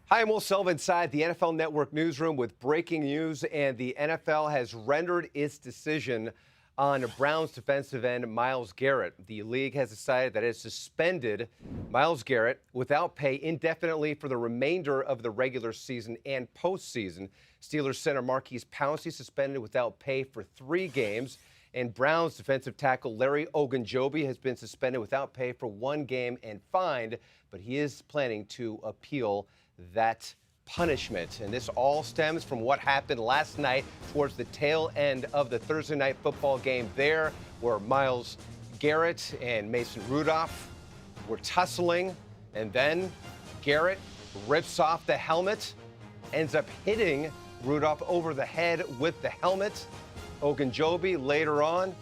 Hi, I'm Will Silva inside the NFL Network newsroom with breaking news, and the NFL has rendered its decision on Browns defensive end Myles Garrett. The league has decided that it has suspended Myles Garrett without pay indefinitely for the remainder of the regular season and postseason. Steelers center Marquise Pouncey suspended without pay for 3 games, and Browns defensive tackle Larry Ogunjobi has been suspended without pay for 1 game and fined, but he is planning to appeal that punishment. And this all stems from what happened last night towards the tail end of the Thursday night football game there, where Myles Garrett and Mason Rudolph were tussling, and then Garrett rips off the helmet, ends up hitting Rudolph over the head with the helmet. Ogunjobi later on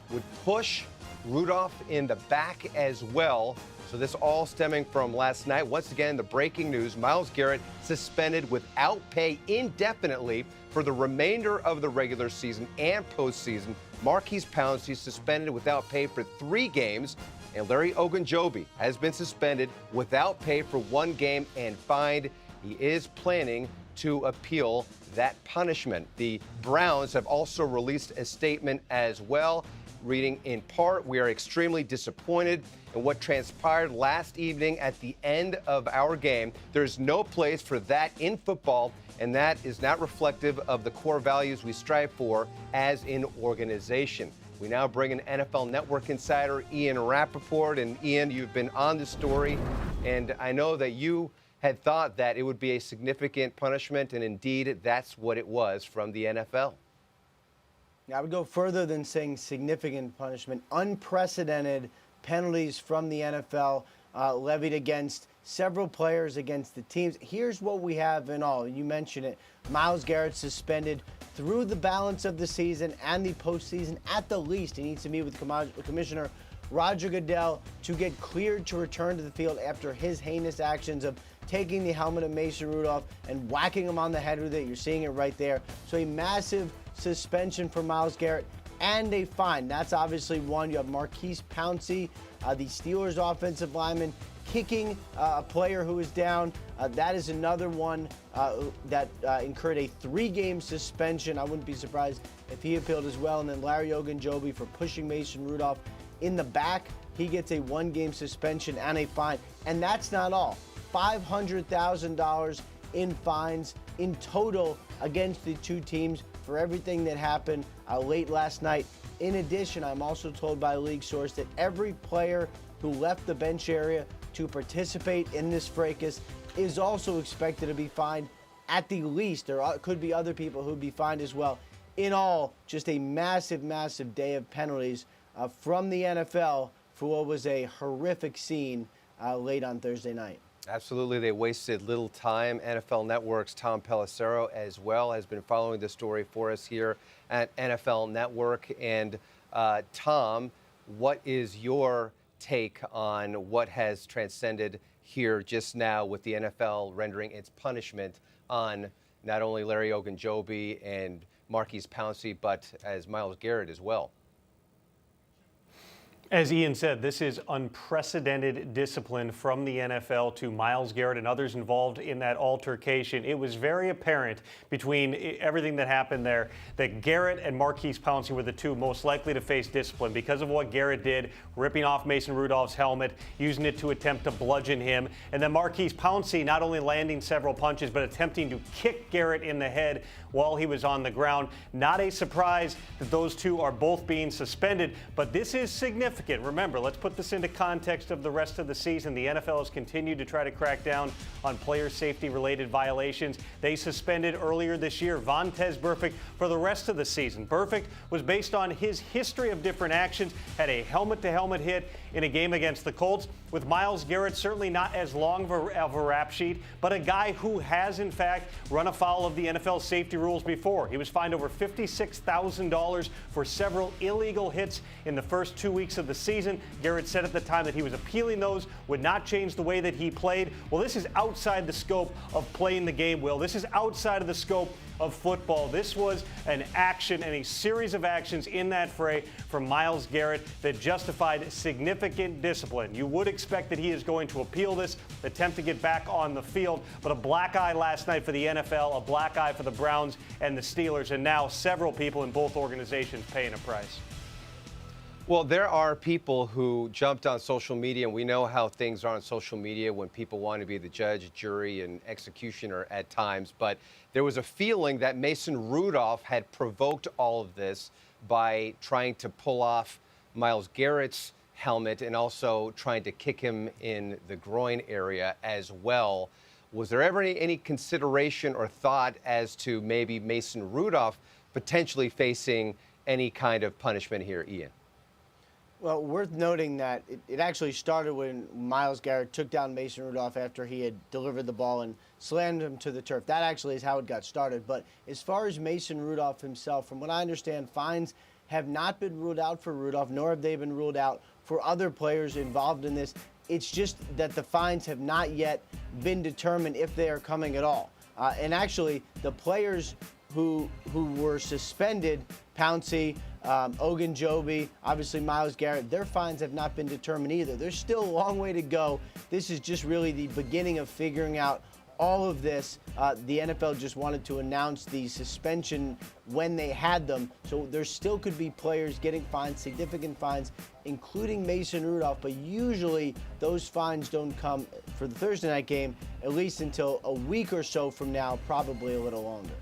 would push Rudolph in the back as well. So this all stemming from last night. Once again, the breaking news: Myles Garrett suspended without pay indefinitely for the remainder of the regular season and postseason. Marquise Pouncey suspended without pay for 3 games. And Larry Ogunjobi has been suspended without pay for 1 game and fined. He is planning to appeal that punishment. The Browns have also released a statement as well, reading in part, "We are extremely disappointed in what transpired last evening at the end of our game. There's no place for that in football, and that is not reflective of the core values we strive for as an organization." We now bring in NFL Network insider Ian Rappaport. And Ian, you've been on the story, and I know that you had thought that it would be a significant punishment, and indeed that's what it was from the NFL. I would go further than saying significant punishment. Unprecedented penalties from the NFL levied against several players, against the teams. Here's what we have in all. You mentioned it. Myles Garrett suspended through the balance of the season and the postseason at the least. He needs to meet with Commissioner Roger Goodell to get cleared to return to the field after his heinous actions of taking the helmet of Mason Rudolph and whacking him on the head with it. You're seeing it right there. So a massive suspension for Myles Garrett and a fine. That's obviously one. You have Marquise Pouncey, the Steelers offensive lineman, kicking a player who is down. That is another one that incurred a 3-game suspension. I wouldn't be surprised if he appealed as well. And then Larry Ogunjobi for pushing Mason Rudolph in the back. He gets a 1-game suspension and a fine. And that's not all. $500,000 in fines in total against the 2 teams for everything that happened late last night. In addition, I'm also told by a league source that every player who left the bench area to participate in this fracas is also expected to be fined at the least. There could be other people who would be fined as well. In all, just a massive, massive day of penalties from the NFL for what was a horrific scene late on Thursday night. Absolutely, they wasted little time. NFL Network's Tom Pelissero as well has been following the story for us here at NFL Network. And Tom, what is your take on what has transcended here just now with the NFL rendering its punishment on not only Larry Ogunjobi and Marquise Pouncey, but as Myles Garrett as well? As Ian said, this is unprecedented discipline from the NFL to Myles Garrett and others involved in that altercation. It was very apparent between everything that happened there that Garrett and Marquise Pouncey were the 2 most likely to face discipline because of what Garrett did, ripping off Mason Rudolph's helmet, using it to attempt to bludgeon him, and then Marquise Pouncey not only landing several punches but attempting to kick Garrett in the head while he was on the ground. Not a surprise that those 2 are both being suspended, but this is significant. Remember, let's put this into context of the rest of the season. The NFL has continued to try to crack down on player safety-related violations. They suspended earlier this year Vontaze Burfict for the rest of the season. Burfict was based on his history of different actions, had a helmet-to-helmet hit in a game against the Colts. With Myles Garrett, certainly not as long of a rap sheet, but a guy who has, in fact, run afoul of the NFL safety rules before. He was fined over $56,000 for several illegal hits in the first 2 weeks of the season. Garrett said at the time that he was appealing those, would not change the way that he played. Well, this is outside the scope of playing the game, Will. This is outside of the scope of football. This was an action and a series of actions in that fray from Myles Garrett that justified significant discipline. You would expect that he is going to appeal this, attempt to get back on the field, but a black eye last night for the NFL, a black eye for the Browns and the Steelers, and now several people in both organizations paying a price. Well, there are people who jumped on social media, and we know how things are on social media when people want to be the judge, jury, and executioner at times. But there was a feeling that Mason Rudolph had provoked all of this by trying to pull off Myles Garrett's helmet and also trying to kick him in the groin area as well. Was there ever any consideration or thought as to maybe Mason Rudolph potentially facing any kind of punishment here, Ian? Well, worth noting that it actually started when Myles Garrett took down Mason Rudolph after he had delivered the ball and slammed him to the turf. That actually is how it got started. But as far as Mason Rudolph himself, from what I understand, fines have not been ruled out for Rudolph, nor have they been ruled out for other players involved in this. It's just that the fines have not yet been determined if they are coming at all. And actually, the players who were suspended, Pouncey, Ogunjobi, obviously Myles Garrett, their fines have not been determined either. There's still a long way to go. This is just really the beginning of figuring out all of this. The NFL just wanted to announce the suspension when they had them. So there still could be players getting fines, significant fines, including Mason Rudolph. But usually those fines don't come for the Thursday night game, at least until a week or so from now, probably a little longer.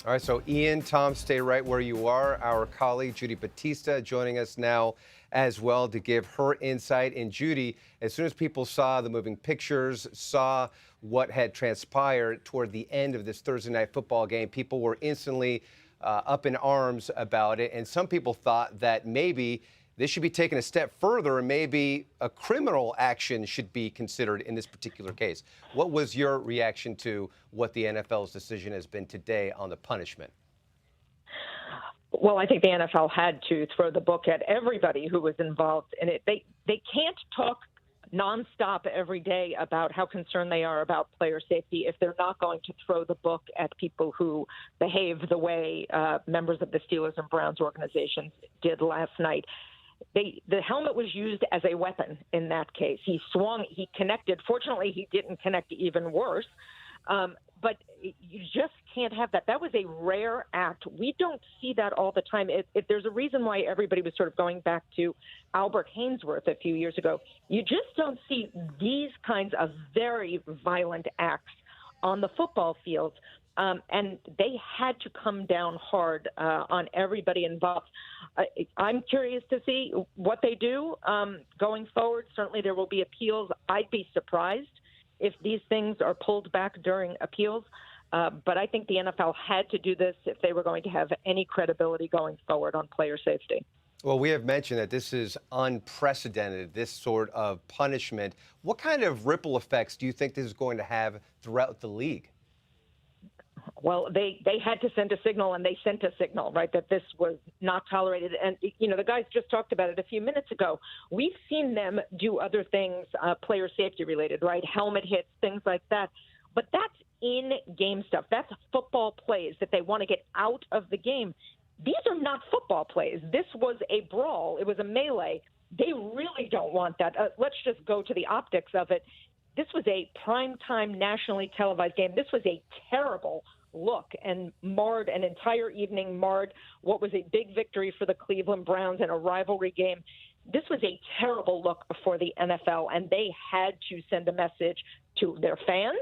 All right, so Ian, Tom, stay right where you are. Our colleague Judy Batista joining us now as well to give her insight. And Judy, as soon as people saw the moving pictures, saw what had transpired toward the end of this Thursday night football game, people were instantly up in arms about it. And some people thought that maybe this should be taken a step further and maybe a criminal action should be considered in this particular case. What was your reaction to what the NFL's decision has been today on the punishment? Well, I think the NFL had to throw the book at everybody who was involved in it. They can't talk nonstop every day about how concerned they are about player safety if they're not going to throw the book at people who behave the way members of the Steelers and Browns organizations did last night. The helmet was used as a weapon in that case. He swung, he connected. Fortunately, he didn't connect even worse. But you just can't have that. That was a rare act. We don't see that all the time. There's a reason why everybody was sort of going back to Albert Hainsworth a few years ago. You just don't see these kinds of very violent acts on the football field. And they had to come down hard on everybody involved. I'm curious to see what they do going forward. Certainly there will be appeals. I'd be surprised if these things are pulled back during appeals. But I think the NFL had to do this if they were going to have any credibility going forward on player safety. Well, we have mentioned that this is unprecedented, this sort of punishment. What kind of ripple effects do you think this is going to have throughout the league? Well, they had to send a signal, and they sent a signal, right, that this was not tolerated. And, you know, the guys just talked about it a few minutes ago. We've seen them do other things, player safety related, right, helmet hits, things like that. But that's in-game stuff. That's football plays that they want to get out of the game. These are not football plays. This was a brawl. It was a melee. They really don't want that. Let's just go to the optics of it. This was a primetime nationally televised game. This was a terrible look and marred an entire evening, marred what was a big victory for the Cleveland Browns in a rivalry game. This was a terrible look for the NFL, and they had to send a message to their fans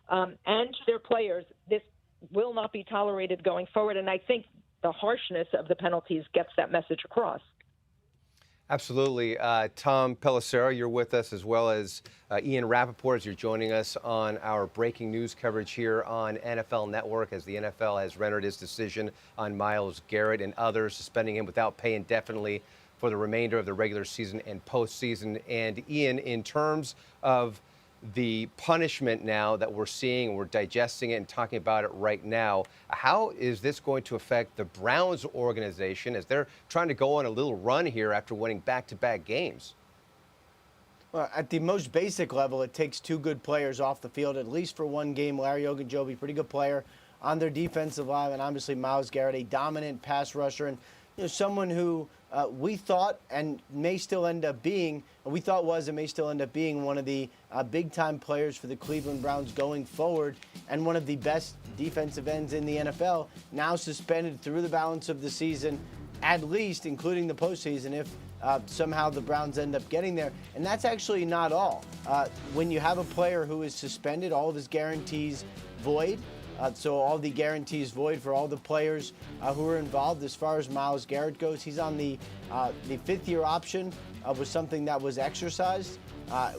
and to their players. This will not be tolerated going forward, and I think the harshness of the penalties gets that message across. Absolutely. Tom Pelissero, you're with us, as well as Ian Rappaport, as you're joining us on our breaking news coverage here on NFL Network, as the NFL has rendered its decision on Myles Garrett and others, suspending him without pay indefinitely for the remainder of the regular season and postseason. And Ian, in terms of the punishment now that we're seeing, we're digesting it and talking about it right now. How is this going to affect the Browns organization as they're trying to go on a little run here after winning back-to-back games? Well, at the most basic level, it takes two good players off the field, at least for one game. Larry Ogunjobi, pretty good player on their defensive line, and obviously Myles Garrett, a dominant pass rusher, and someone who we thought and may still end up being, we thought was and may still end up being one of the big-time players for the Cleveland Browns going forward, and one of the best defensive ends in the NFL, now suspended through the balance of the season, at least including the postseason if somehow the Browns end up getting there. And that's actually not all. When you have a player who is suspended, all of his guarantees void. So all the guarantees void for all the players who are involved. As far as Myles Garrett goes, he's on the fifth-year option was something that was exercised.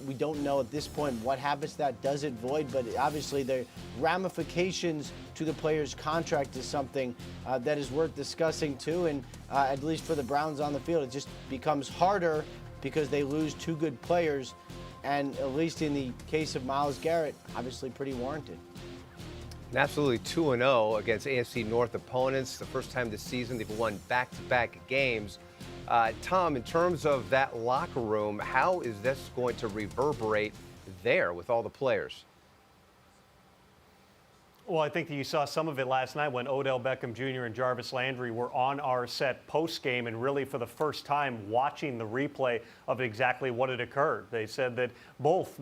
We don't know at this point what happens to that. Does it void? But obviously the ramifications to the player's contract is something that is worth discussing too. And at least for the Browns on the field, it just becomes harder because they lose two good players. And at least in the case of Myles Garrett, obviously pretty warranted. And absolutely 2-0 against AFC North opponents. The first time this season they've won back-to-back games. Tom, in terms of that locker room, how is this going to reverberate there with all the players? Well, I think that you saw some of it last night when Odell Beckham Jr. and Jarvis Landry were on our set post-game and really for the first time watching the replay of exactly what had occurred. They said that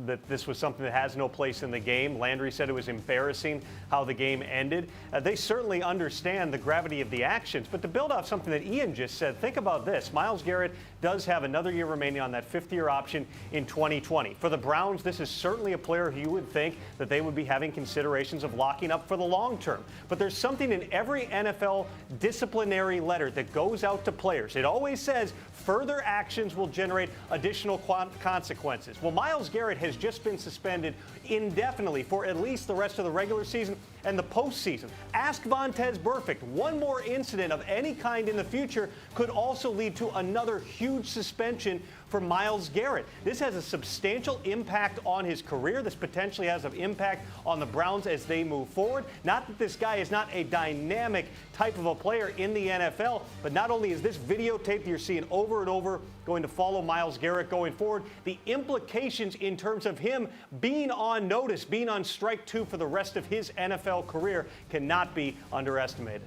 that this was something that has no place in the game. Landry said it was embarrassing how the game ended. They certainly understand the gravity of the actions, but to build off something that Ian just said, think about this. Myles Garrett does have another year remaining on that fifth-year option in 2020. For the Browns, this is certainly a player who you would think that they would be having considerations of locking up for the long term. But there's something in every NFL disciplinary letter that goes out to players. It always says further actions will generate additional consequences. Well, Myles Garrett has just been suspended indefinitely for at least the rest of the regular season and the postseason. Ask Vontaze Burfict. One more incident of any kind in the future could also lead to another huge suspension for Myles Garrett. This has a substantial impact on his career. This potentially has an impact on the Browns as they move forward. Not that this guy is not a dynamic type of a player in the NFL, but not only is this videotape that you're seeing over and over going to follow Myles Garrett going forward, the implications in terms of him being on notice, being on strike two for the rest of his NFL career cannot be underestimated.